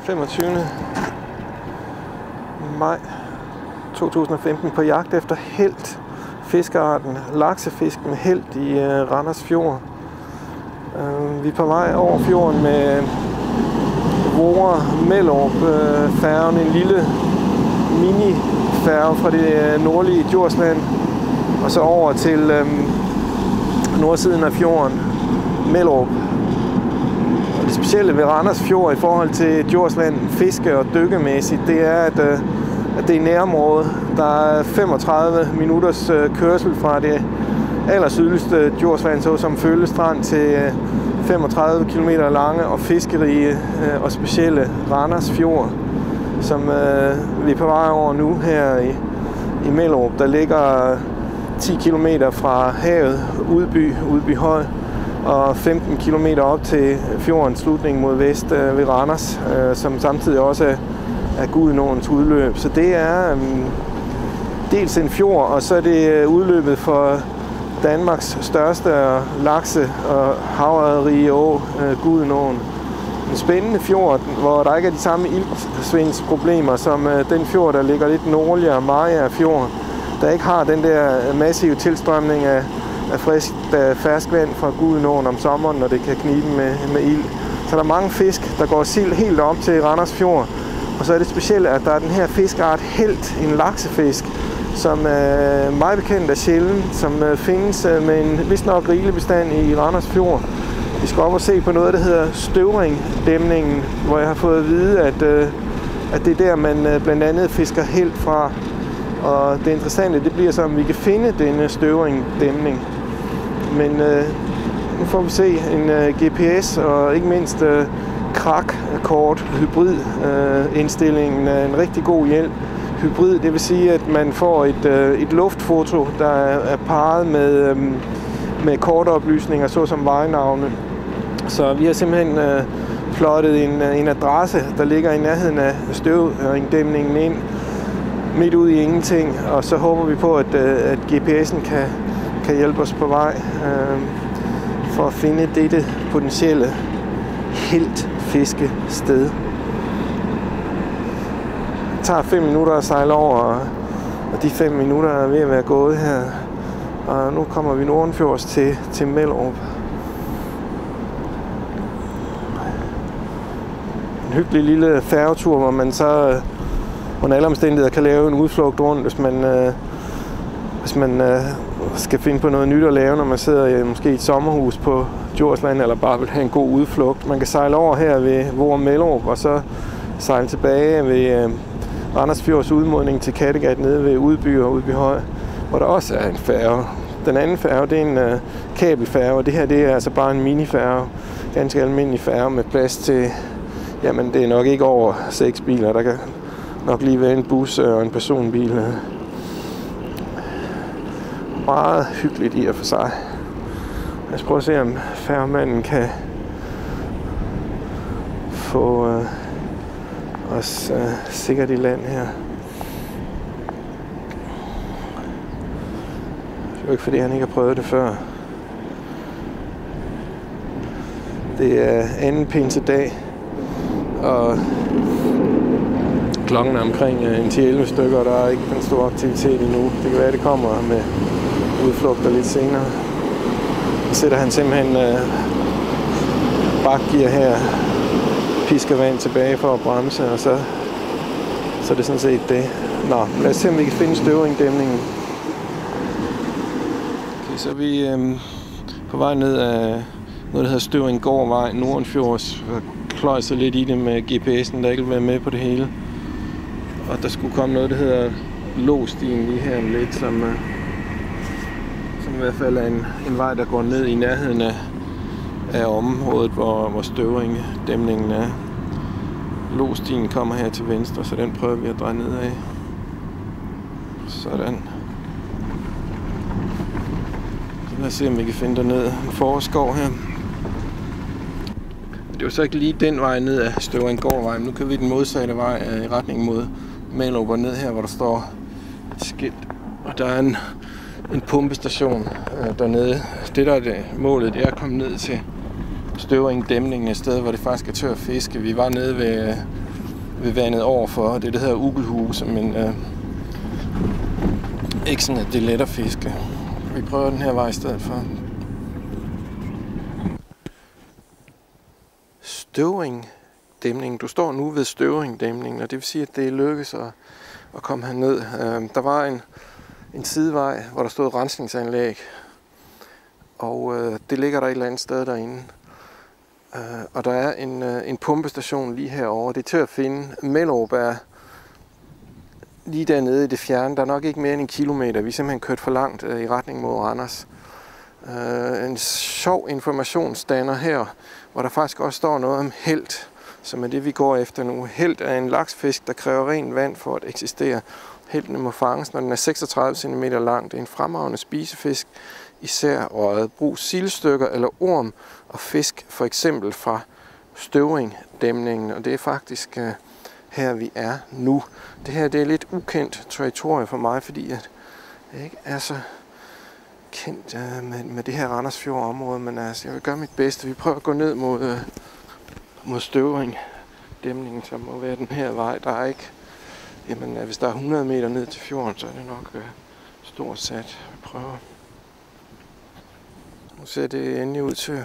25. maj 2015 på jagt efter helt, fiskearten laksefisk med helt i Randers Fjord. Vi er på vej over fjorden med Voer-Mellerup færgen, en lille mini-færge fra det nordlige Djursland, og så over til nordsiden af fjorden, Mellerup. Og det specielle ved Randers Fjord i forhold til Djursland fiske- og dykkemæssigt, det er, at det er nærområde. Der er 35 minutters kørsel fra det allersydligste Djursland, såsom Føllestrand, til 35 km lange og fiskerige og specielle Randers Fjord, som vi er på vej over nu her i Mellerup. Der ligger 10 km fra havet, Udby Høj, og 15 km op til fjordens slutning mod vest ved Randers, som samtidig også er Gudenåens udløb. Så det er dels en fjord, og så er det udløbet for Danmarks største lakse- og havrige å, Gudenåen. En spændende fjord, hvor der ikke er de samme iltsvindsproblemer som den fjord, der ligger lidt nordligere, Mariager Fjord, der ikke har den der massive tilstrømning af frisk ferskvand fra Gudenåen om sommeren, når det kan knibe med ild. Så der er mange fisk, der går sild helt op til Randers Fjord. Og så er det specielt, at der er den her fiskeart helt, en laksefisk, som meget bekendt er sjælden, som findes med en vist nok rigelig bestand i Randers Fjord. Vi skal op og se på noget, der hedder Støvring-dæmningen, hvor jeg har fået at vide, at det er der, man blandt andet fisker helt fra. Og det interessante, det bliver så, om vi kan finde denne Støvring-dæmning. Men nu får vi se en GPS og ikke mindst krak-kort hybrid-indstillingen er en rigtig god hjælp. Hybrid, det vil sige, at man får et luftfoto, der er parret med kortoplysninger, såsom vejnavne. Så vi har simpelthen plottet en adresse, der ligger i nærheden af Støvring-dæmningen ind, midt ude i ingenting, og så håber vi på, at GPS'en kan hjælpe os på vej for at finde dette potentielle helt fiskested. Det tager 5 minutter at sejle over, og de 5 minutter er ved at være gået her. Og nu kommer vi nordenfjords til Mellerup. En hyggelig lille færgetur, hvor man så under alle omstændigheder kan lave en udflugt rundt, hvis man skal finde på noget nyt at lave, når man sidder i måske et sommerhus på Djursland, eller bare vil have en god udflugt. Man kan sejle over her ved Voer-Mellerup, og så sejle tilbage ved Randers Fjords udmunding til Kattegat nede ved Udby og Udby Høj, hvor der også er en færge. Den anden færge, det er en kabelfærge, og det her, det er altså bare en minifærge. Ganske almindelig færge med plads til, jamen det er nok ikke over 6 biler, der kan nok lige være en bus og en personbil. Meget hyggeligt i og for sig. Lad os prøve at se, om færgemanden kan få os sikkert i land her. Det er jo ikke fordi, han ikke har prøvet det før. Det er anden pinsedag, og klokken er omkring 10-11 stykker, og der er ikke den store aktivitet endnu. Det kan være, at det kommer med udflugter lidt senere. Så sætter han simpelthen bakgear her, pisker vand tilbage for at bremse, og så er det sådan set det. Nå, lad os se, om vi kan finde Støvring-dæmningen. Okay, så er vi på vej ned af noget, der hedder Støvring-gårdvej, nordenfjords. Kløjser lidt i det med GPS'en, der ikke vil være med på det hele. Og der skulle komme noget, der hedder Lostien lige her om lidt, som i hvert fald er en vej, der går ned i nærheden af området, hvor Støvring-dæmningen er. Lostien kommer her til venstre, så den prøver vi at dreje ned af. Sådan. Så lad os se, om vi kan finde derned. En foreskov her. Det var så ikke lige den vej ned af Støvring-gårdvej, men nu kan vi den modsatte vej i retning mod Mellerup og ned her, hvor der står et skilt. Og der er en pumpestation dernede. Det der er det målet, det er at komme ned til Støvring-dæmningen, et sted, hvor det faktisk er tør fiske. Vi var nede ved ved vandet overfor. Det hedder ugelhuse, men ikke sådan, at det er let at fiske. Vi prøver den her vej i stedet for. Støvringdæmningen. Du står nu ved Støvringdæmningen, og det vil sige, at det lykkes at komme herned. Der var en sidevej, hvor der stod rensningsanlæg, og det ligger der et eller andet sted derinde. Og der er en pumpestation lige herovre. Det er til at finde. Mellerup er lige dernede i det fjerne. Der er nok ikke mere end 1 kilometer. Vi er simpelthen kørt for langt i retning mod Randers. En sjov informationsdanner her, hvor der faktisk også står noget om helt, som er det, vi går efter nu. Helt er en laksfisk, der kræver rent vand for at eksistere. Heltene må fanges, når den er 36 cm lang. Det er en fremragende spisefisk, især røget. Brug sildstykker eller orm og fisk, for eksempel fra Støvringdæmningen. Og det er faktisk her, vi er nu. Det her det er lidt ukendt territorie for mig, fordi jeg ikke er så kendt med det her Randersfjord-område, men altså, jeg vil gøre mit bedste. Vi prøver at gå ned mod Støvringdæmningen, som må være den her vej. Der er ikke, jamen, hvis der er 100 meter ned til fjorden, så er det nok stort sat. Vi prøver. Nu ser det endelig ud til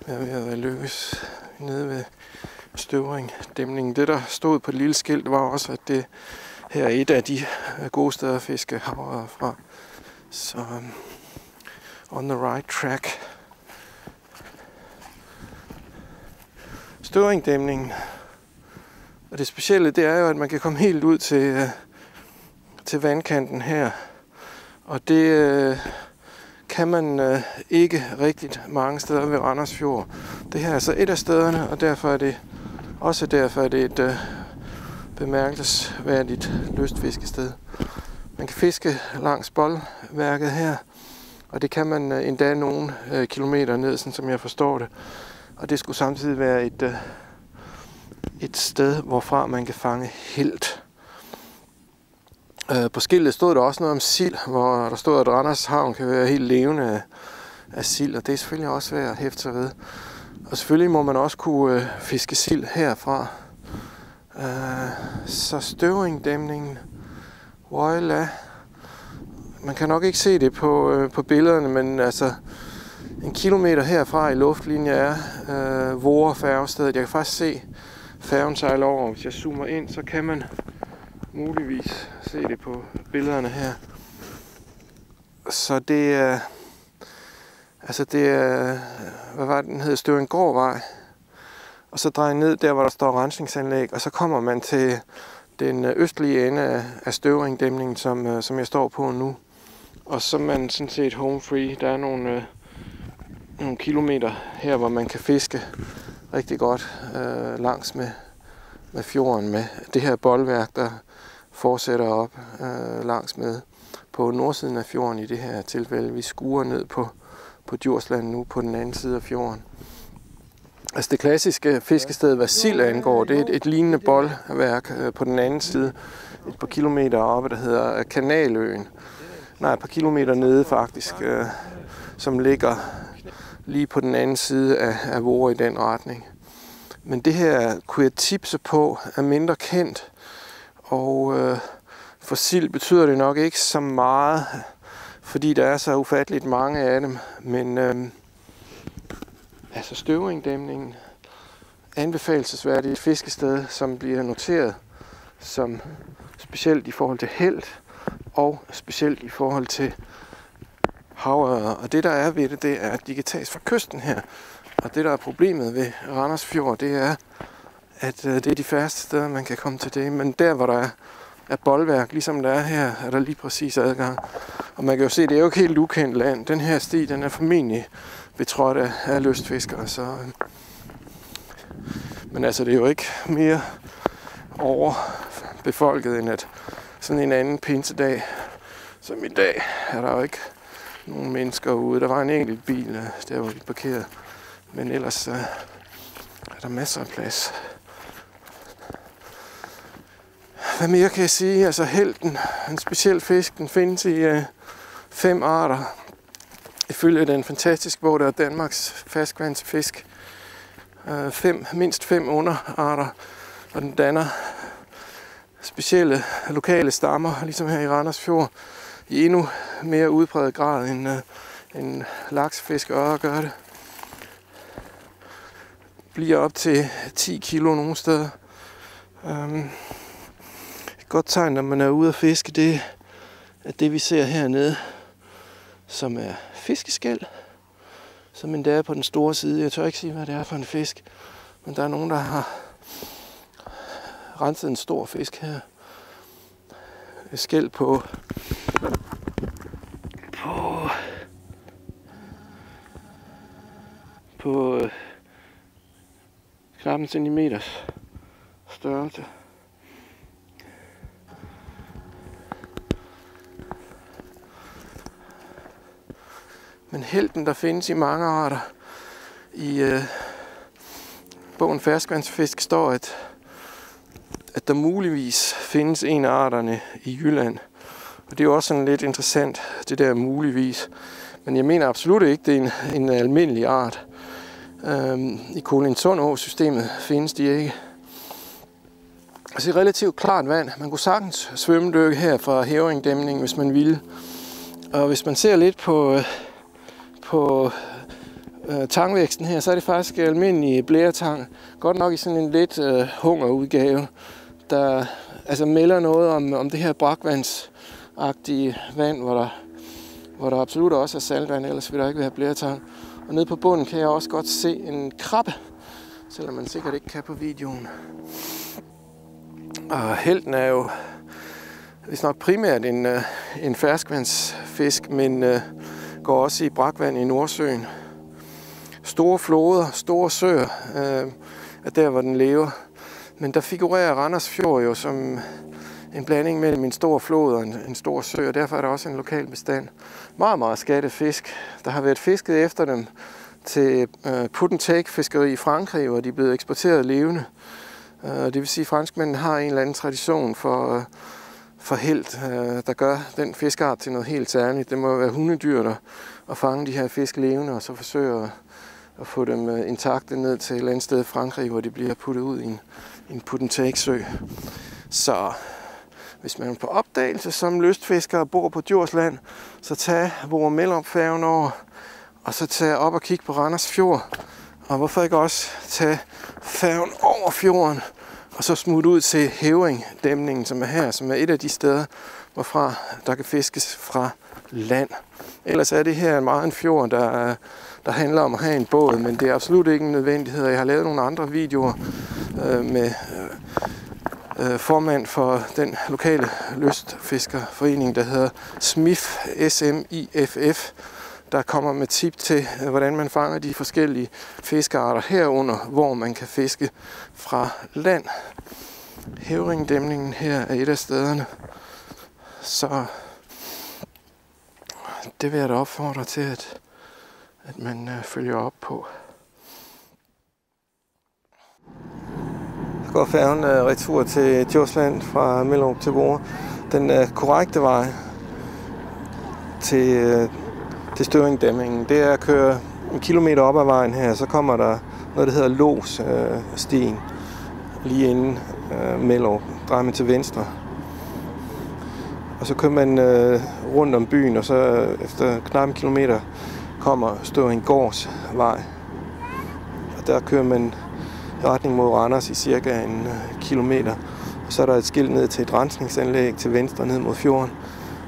at være lykkes nede ved Støvringdæmningen. Det, der stod på et lille skilt, var også, at det her er et af de gode steder at fiske havre fra. Så on the right track. Støvringdæmningen. Og det specielle, det er jo, at man kan komme helt ud til vandkanten her. Og det kan man ikke rigtigt mange steder ved Randersfjord. Det her er så et af stederne, og derfor er det et bemærkelsesværdigt lystfiskested. Man kan fiske langs boldværket her, og det kan man endda nogle kilometer ned, sådan som jeg forstår det. Og det skulle samtidig være et sted, hvorfra man kan fange helt. På skiltet stod der også noget om sild, hvor der stod, at Randers Havn kan være helt levende af sild, og det er selvfølgelig også værd at hæfte sig ved. Og selvfølgelig må man også kunne fiske sild herfra. Så Støvringdæmningen, voila. Man kan nok ikke se det på billederne, men altså 1 kilometer herfra i luftlinje er Vore færgestedet. Jeg kan faktisk se færgen sejle over. Hvis jeg zoomer ind, så kan man muligvis se det på billederne her. Så det er, hvad var det, den hedder, Støvringgårdvej. Og så drejer ned der, hvor der står rensningsanlæg, og så kommer man til den østlige ende af Støvringdæmningen, som jeg står på nu. Og så er man sådan set home free. Der er nogle kilometer her, hvor man kan fiske rigtig godt langs med fjorden, med det her boldværk, der fortsætter op langs med på nordsiden af fjorden i det her tilfælde. Vi skuer ned på Djursland nu på den anden side af fjorden. Altså det klassiske fiskested, hvad sild angår, det er et lignende boldværk på den anden side, et par kilometer oppe, der hedder Kanaløen. Nej, et par kilometer nede faktisk, som ligger lige på den anden side af Vore i den retning. Men det her kunne jeg tipse på er mindre kendt, og for sild betyder det nok ikke så meget, fordi der er så ufatteligt mange af dem. Men altså Støvringdæmningen, anbefalelsesværdigt fiskested, som bliver noteret som specielt i forhold til helt og specielt i forhold til havørred. Og det der er ved det er, at de kan tages fra kysten her. Og det der er problemet ved Randersfjord, det er, at det er de færreste steder, man kan komme til det. Men der, hvor der er boldværk, ligesom der er her, er der lige præcis adgang. Og man kan jo se, det er jo ikke helt ukendt land. Den her sti, den er formentlig betrådt af lystfiskere. Så men altså, det er jo ikke mere overbefolket, end at sådan en anden pinsedag som i dag, er der jo ikke nogen mennesker ude. Der var en enkelt bil, der var lidt parkeret. Men ellers er der masser af plads. Hvad mere kan jeg sige? Altså helten, en speciel fisk, den findes i 5 arter. Ifølge den fantastiske bog, der er Danmarks ferskvandsfisk. Mindst 5 underarter, og den danner specielle lokale stammer, ligesom her i Randers Fjord, i endnu mere udpræget grad end laksefiskere gør det. Bliver op til 10 kilo nogle steder. Et godt tegn, når man er ude at fiske, det er det, vi ser hernede, som er fiskeskæl, som endda er på den store side. Jeg tør ikke sige, hvad det er for en fisk, men der er nogen, der har renset en stor fisk her. Et skæl på knap en centimeters størrelse. Men helten, der findes i mange arter. I bogen Ferskvandsfisk står, at der muligvis findes en af arterne i Jylland. Og det er jo også sådan lidt interessant, det der muligvis. Men jeg mener absolut ikke, det er en almindelig art. I Kolindsund-systemet findes de ikke. Altså et relativt klart vand. Man kunne sagtens svømmedykke her fra Hævringdæmningen, hvis man ville. Og hvis man ser lidt på tangvæksten her, så er det faktisk almindelig blæretang. Godt nok i sådan en lidt hungerudgave, der altså melder noget om det her brakvandsagtige vand, hvor der absolut også er saltvand, ellers vil der ikke være blæretang. Og nede på bunden kan jeg også godt se en krabbe, selvom man sikkert ikke kan på videoen. Og helten er jo vist nok primært en ferskvandsfisk, men går også i brakvand i Nordsøen. Store floder, store søer er der, hvor den lever. Men der figurerer Randers Fjord jo som en blanding mellem en stor flod og en stor sø, og derfor er der også en lokal bestand. Meget, meget skattet fisk. Der har været fisket efter dem til put-and-take-fiskeri i Frankrig, hvor de er blevet eksporteret levende. Det vil sige, at franskmændene har en eller anden tradition for helt, der gør den fiskart til noget helt særligt. Det må være hundedyr, at fange de her fisk levende, og så forsøge at få dem intakte ned til et eller andet sted i Frankrig, hvor de bliver puttet ud i en put-and-take-sø. Så hvis man er på opdagelse som lystfisker og bor på Djursland, så tag Vorup-Mellerup-færgen over, og så tag op og kig på Randers Fjord. Og hvorfor ikke også tage færgen over fjorden, og så smutte ud til Hævringdæmningen, som er her, som er et af de steder, hvorfra der kan fiskes fra land. Ellers er det her meget en fjord, der handler om at have en båd, men det er absolut ikke en nødvendighed. Jeg har lavet nogle andre videoer med formand for den lokale lystfiskerforening, der hedder SMIFF, S-M-I-F-F, der kommer med tip til, hvordan man fanger de forskellige fiskearter herunder, hvor man kan fiske fra land. Hævringdæmningen her er et af stederne, så det vil jeg da opfordre til, at man følger op på. Så går færgen retur til Djursland fra Mellerup til Vorup. Den korrekte vej til Støvringdæmningen, det er at køre en kilometer op ad vejen her, så kommer der noget, der hedder Losstien, lige inden Mellerup. Drejer man til venstre. Og så kører man rundt om byen, og så efter knap en kilometer kommer Støvringgårdsvej. Og der kører man i retning mod Randers i cirka en kilometer. Og så er der et skilt ned til et rensningsanlæg til venstre ned mod fjorden.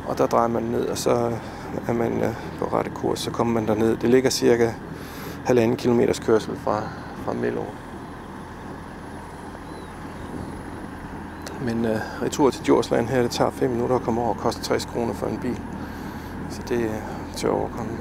Og der drejer man ned, og så er man på rette kurs, så kommer man derned. Det ligger cirka 1,5 kilometers kørsel fra Mellerup. Men retur til Djursland her, det tager 5 minutter at komme over og koster 60 kroner for en bil. Så det er til at overkomme.